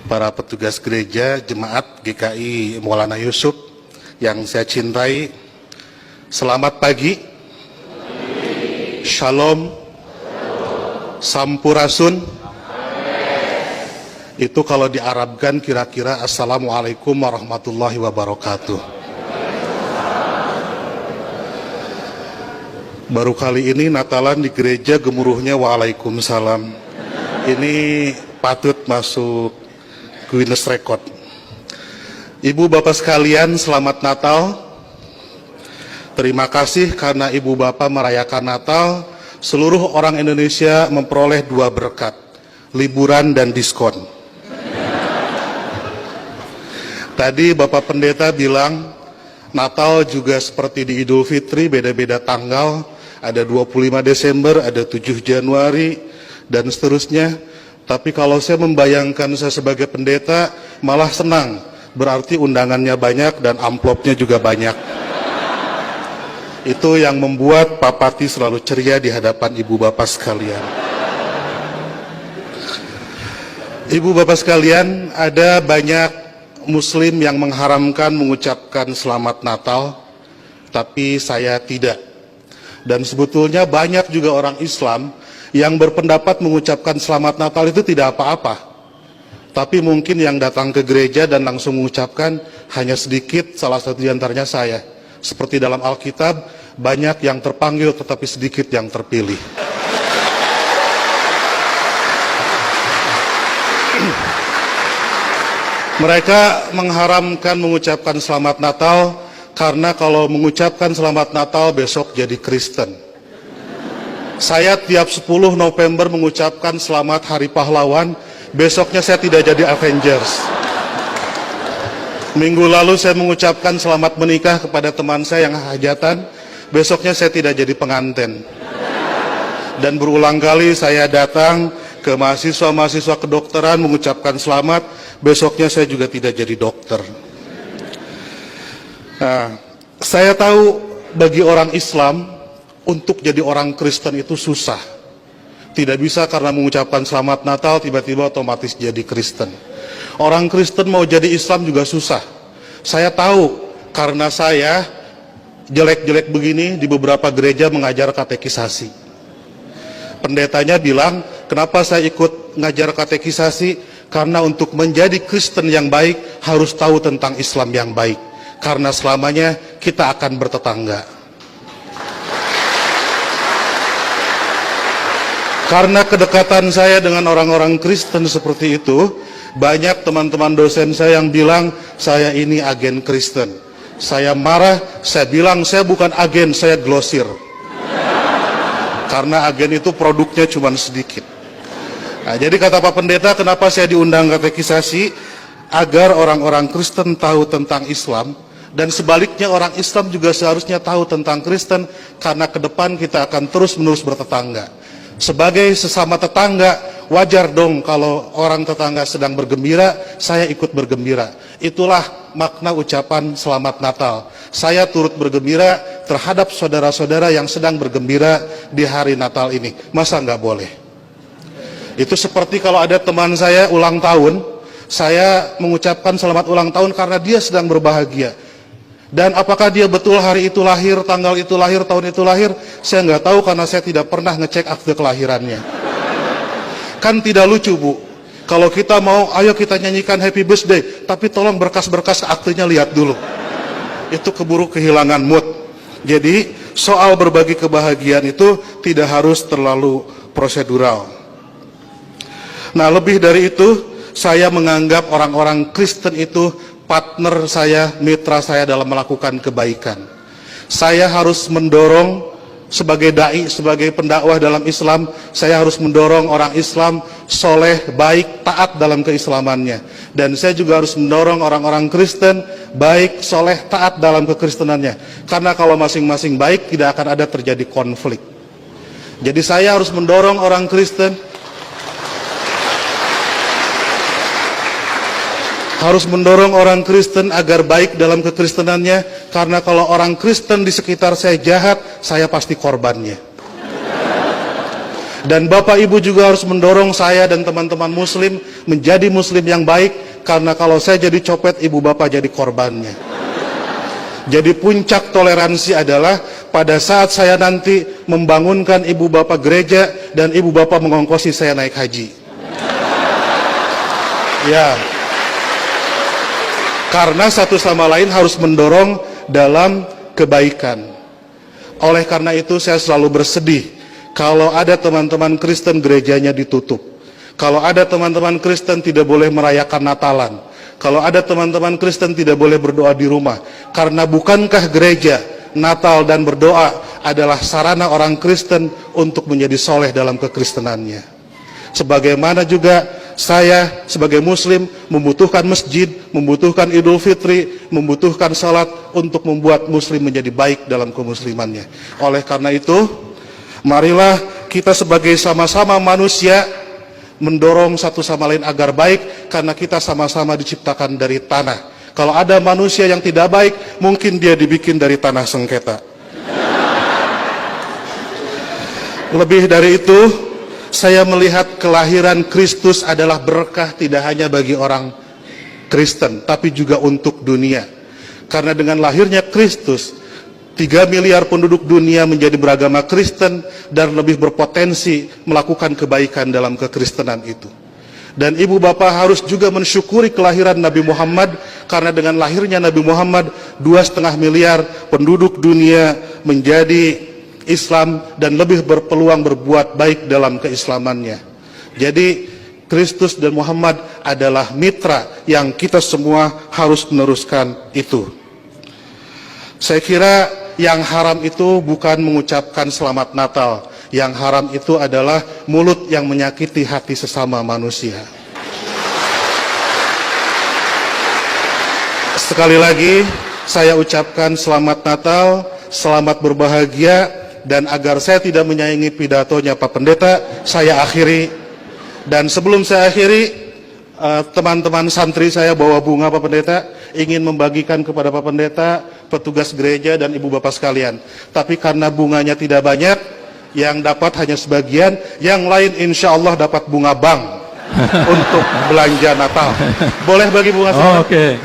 para petugas gereja, jemaat GKI Maulana Yusuf yang saya cintai, selamat pagi, shalom, sampurasun. Itu kalau diarabkan kira-kira assalamualaikum warahmatullahi wabarakatuh. Baru kali ini Natalan di gereja gemuruhnya waalaikumsalam. Ini patut masuk Guinness Record. Ibu bapak sekalian, selamat Natal. Terima kasih karena ibu bapak merayakan Natal. Seluruh orang Indonesia memperoleh 2 berkat, liburan dan diskon. Tadi Bapak Pendeta bilang Natal juga seperti di Idul Fitri, beda-beda tanggal. Ada 25 Desember, ada 7 Januari, dan seterusnya. Tapi kalau saya membayangkan saya sebagai pendeta, malah senang. Berarti undangannya banyak dan amplopnya juga banyak. Itu yang membuat Pak Pati selalu ceria di hadapan ibu bapak sekalian. Ibu bapak sekalian, ada banyak Muslim yang mengharamkan mengucapkan selamat Natal, tapi saya tidak. Dan sebetulnya banyak juga orang Islam yang berpendapat mengucapkan selamat Natal itu tidak apa-apa. Tapi mungkin yang datang ke gereja dan langsung mengucapkan hanya sedikit, salah satu di antaranya saya. Seperti dalam Alkitab, banyak yang terpanggil tetapi sedikit yang terpilih. Mereka mengharamkan mengucapkan selamat Natal karena kalau mengucapkan selamat Natal besok jadi Kristen. Saya tiap 10 November mengucapkan selamat Hari Pahlawan, besoknya saya tidak jadi Avengers. Minggu lalu saya mengucapkan selamat menikah kepada teman saya yang hajatan, besoknya saya tidak jadi pengantin. Dan berulang kali saya datang ke mahasiswa-mahasiswa kedokteran mengucapkan selamat, besoknya saya juga tidak jadi dokter. Nah, saya tahu bagi orang Islam untuk jadi orang Kristen itu susah. Tidak bisa karena mengucapkan selamat Natal tiba-tiba otomatis jadi Kristen. Orang Kristen mau jadi Islam juga susah. Saya tahu karena saya jelek-jelek begini di beberapa gereja mengajar katekisasi. Pendetanya bilang, kenapa saya ikut ngajar katekisasi? Karena untuk menjadi Kristen yang baik harus tahu tentang Islam yang baik. Karena selamanya kita akan bertetangga. Karena kedekatan saya dengan orang-orang Kristen seperti itu, banyak teman-teman dosen saya yang bilang saya ini agen Kristen. Saya marah, saya bilang saya bukan agen, saya glosir. Karena agen itu produknya cuma sedikit. Nah, jadi kata Pak Pendeta, kenapa saya diundang katekisasi? Agar orang-orang Kristen tahu tentang Islam, dan sebaliknya orang Islam juga seharusnya tahu tentang Kristen, karena ke depan kita akan terus-menerus bertetangga. Sebagai sesama tetangga, wajar dong kalau orang tetangga sedang bergembira, saya ikut bergembira. Itulah makna ucapan selamat Natal. Saya turut bergembira terhadap saudara-saudara yang sedang bergembira di hari Natal ini. Masa nggak boleh? Itu seperti kalau ada teman saya ulang tahun, saya mengucapkan selamat ulang tahun karena dia sedang berbahagia. Dan apakah dia betul hari itu lahir, tanggal itu lahir, tahun itu lahir, saya nggak tahu karena saya tidak pernah ngecek akte kelahirannya. Kan tidak lucu, Bu, kalau kita mau, ayo kita nyanyikan happy birthday, tapi tolong berkas-berkas aktenya lihat dulu. Itu keburu kehilangan mood. Jadi soal berbagi kebahagiaan itu tidak harus terlalu prosedural. Nah, lebih dari itu, saya menganggap orang-orang Kristen itu partner saya, mitra saya dalam melakukan kebaikan. Saya harus mendorong sebagai dai, sebagai pendakwah dalam Islam, saya harus mendorong orang Islam soleh, baik, taat dalam keislamannya. Dan saya juga harus mendorong orang-orang Kristen baik, soleh, taat dalam kekristenannya. Karena kalau masing-masing baik, tidak akan ada terjadi konflik. Jadi saya harus mendorong orang Kristen agar baik dalam kekristenannya, karena kalau orang Kristen di sekitar saya jahat, saya pasti korbannya. Dan Bapak Ibu juga harus mendorong saya dan teman-teman muslim menjadi muslim yang baik, karena kalau saya jadi copet, ibu bapak jadi korbannya. Jadi puncak toleransi adalah pada saat saya nanti membangunkan ibu bapak gereja dan ibu bapak mengongkosi saya naik haji. Ya. Karena satu sama lain harus mendorong dalam kebaikan. Oleh karena itu saya selalu bersedih kalau ada teman-teman Kristen gerejanya ditutup. Kalau ada teman-teman Kristen tidak boleh merayakan Natalan. Kalau ada teman-teman Kristen tidak boleh berdoa di rumah. Karena bukankah gereja, Natal dan berdoa adalah sarana orang Kristen untuk menjadi soleh dalam kekristenannya. Sebagaimana juga saya sebagai muslim membutuhkan masjid, membutuhkan Idul Fitri, membutuhkan salat untuk membuat muslim menjadi baik dalam kemuslimannya. Oleh karena itu, marilah kita sebagai sama-sama manusia mendorong satu sama lain agar baik, karena kita sama-sama diciptakan dari tanah. Kalau ada manusia yang tidak baik, mungkin dia dibikin dari tanah sengketa. Lebih dari itu, saya melihat kelahiran Kristus adalah berkah tidak hanya bagi orang Kristen, tapi juga untuk dunia. Karena dengan lahirnya Kristus, 3 miliar penduduk dunia menjadi beragama Kristen dan lebih berpotensi melakukan kebaikan dalam kekristenan itu. Dan ibu bapak harus juga mensyukuri kelahiran Nabi Muhammad, karena dengan lahirnya Nabi Muhammad 2,5 miliar penduduk dunia menjadi Islam dan lebih berpeluang berbuat baik dalam keislamannya. Jadi Kristus dan Muhammad adalah mitra yang kita semua harus meneruskan itu. Saya kira yang haram itu bukan mengucapkan selamat Natal. Yang haram itu adalah mulut yang menyakiti hati sesama manusia. Sekali lagi saya ucapkan selamat Natal, selamat berbahagia. Dan agar saya tidak menyaingi pidatonya Pak Pendeta, saya akhiri. Dan sebelum saya akhiri, teman-teman santri saya bawa bunga Pak Pendeta, ingin membagikan kepada Pak Pendeta, petugas gereja dan ibu bapak sekalian. Tapi karena bunganya tidak banyak, yang dapat hanya sebagian, yang lain insya Allah dapat bunga bank untuk belanja Natal. Boleh bagi bunga saya? Oke.